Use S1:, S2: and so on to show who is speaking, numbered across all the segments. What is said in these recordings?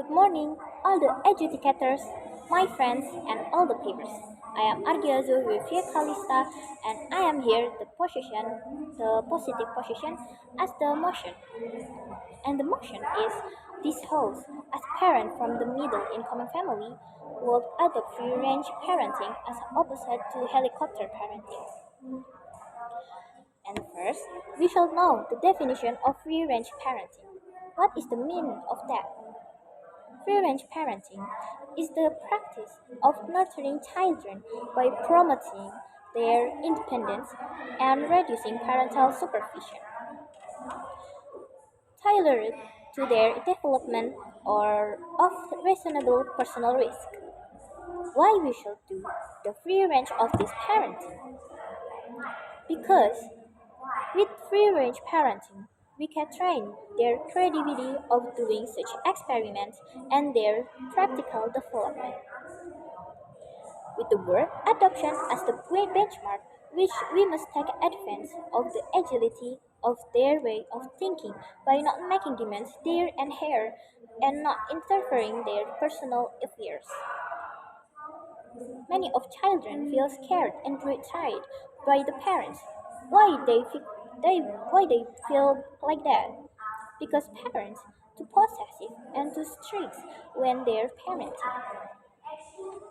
S1: Good morning, all the educators, my friends, and all the peers. I am Argyazo Vivia Kalista, and I am here the positive position, as the motion. And the motion is this house, as parent from the middle income family, would adopt free range parenting as opposite to helicopter parenting. And first, we shall know the definition of free range parenting. What is the meaning of that? Free-range parenting is the practice of nurturing children by promoting their independence and reducing parental supervision, tailored to their development or of reasonable personal risk. Why we should do the free range of this parenting? Because with free range parenting, we can train their creativity of doing such experiments and their practical development. With the word adoption as the benchmark, which we must take advantage of the agility of their way of thinking by not making demands there and here and not interfering their personal affairs. Many of children feel scared and betrayed by the parents. Why they feel like that? Because parents too possessive and too strict when they're parenting.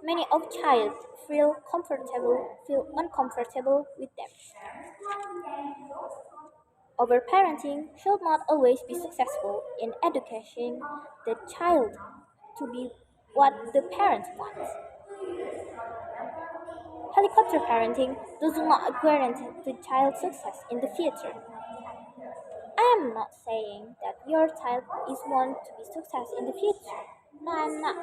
S1: Many of child feel uncomfortable with them. Overparenting should not always be successful in educating the child to be what the parent wants. Helicopter parenting does not guarantee the child's success in the future. I am not saying that your child is one to be success in the future. No, I'm not.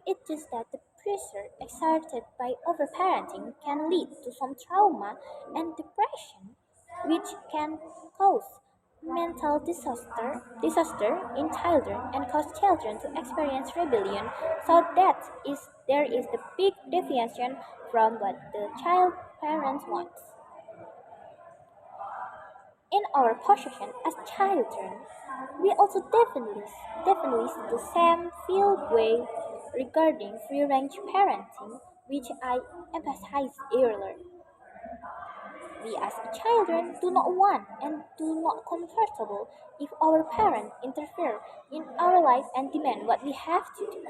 S1: It's just that the pressure exerted by overparenting can lead to some trauma and depression, which can cause disaster in children and cause children to experience rebellion. So there is the big deviation from what the child parent wants. In our position as children, we also definitely see the same field way regarding free-range parenting, which I emphasized earlier. We as children do not want and do not comfortable if our parents interfere in our life and demand what we have to do.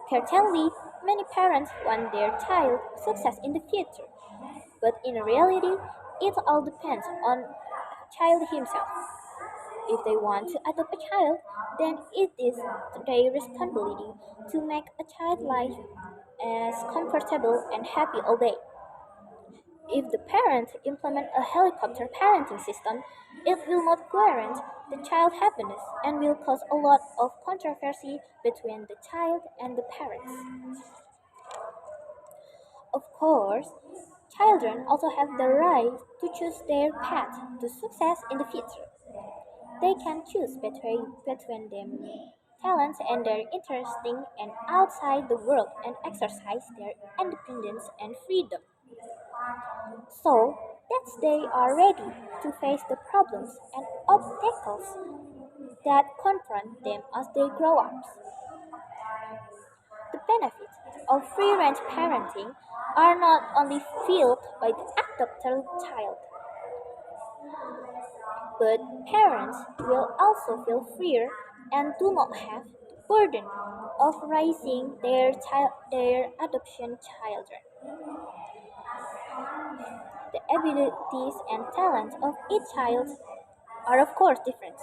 S1: Certainly, many parents want their child success in the future, but in reality, it all depends on child himself. If they want to adopt a child, then it is their responsibility to make a child life as comfortable and happy all day. If the parent implement a helicopter parenting system, it will not guarantee the child happiness and will cause a lot of controversy between the child and the parents. Of course, children also have the right to choose their path to success in the future. They can choose between their talents and their interesting and outside the world and exercise their independence and freedom. So that they are ready to face the problems and obstacles that confront them as they grow up. The benefits of free-range parenting are not only felt by the adopted child, but parents will also feel freer and do not have the burden of raising their adoption children. The abilities and talents of each child are of course different.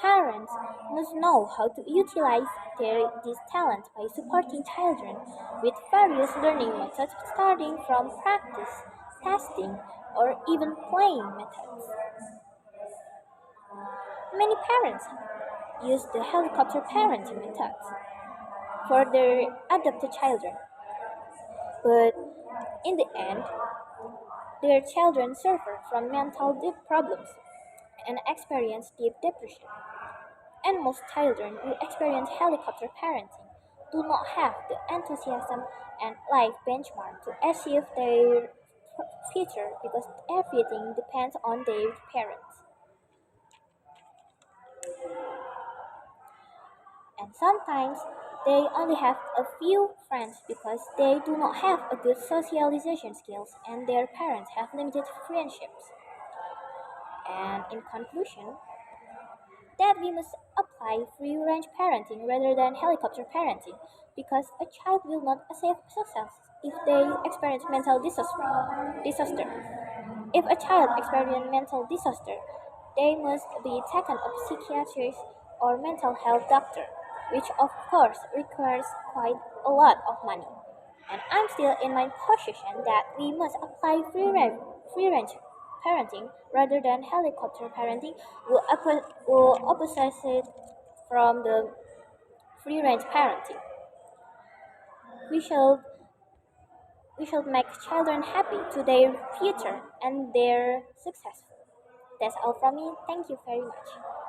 S1: Parents must know how to utilize these talents by supporting children with various learning methods starting from practice, testing, or even playing methods. Many parents use the helicopter parenting methods for their adopted children, but in the end, their children suffer from mental problems and experience deep depression. And most children who experience helicopter parenting do not have the enthusiasm and life benchmark to achieve their future because everything depends on their parents. And sometimes they only have a few friends because they do not have a good socialization skills and their parents have limited friendships. And in conclusion, that we must apply free range parenting rather than helicopter parenting because a child will not achieve success if they experience mental disaster. If a child experiences mental disaster, they must be taken to a psychiatrist or mental health doctor, which of course requires quite a lot of money. And I'm still in my position that we must apply free range parenting rather than helicopter parenting will opposite from the free range parenting. We should we should make children happy to their future and their successful. That's all from me. Thank you very much.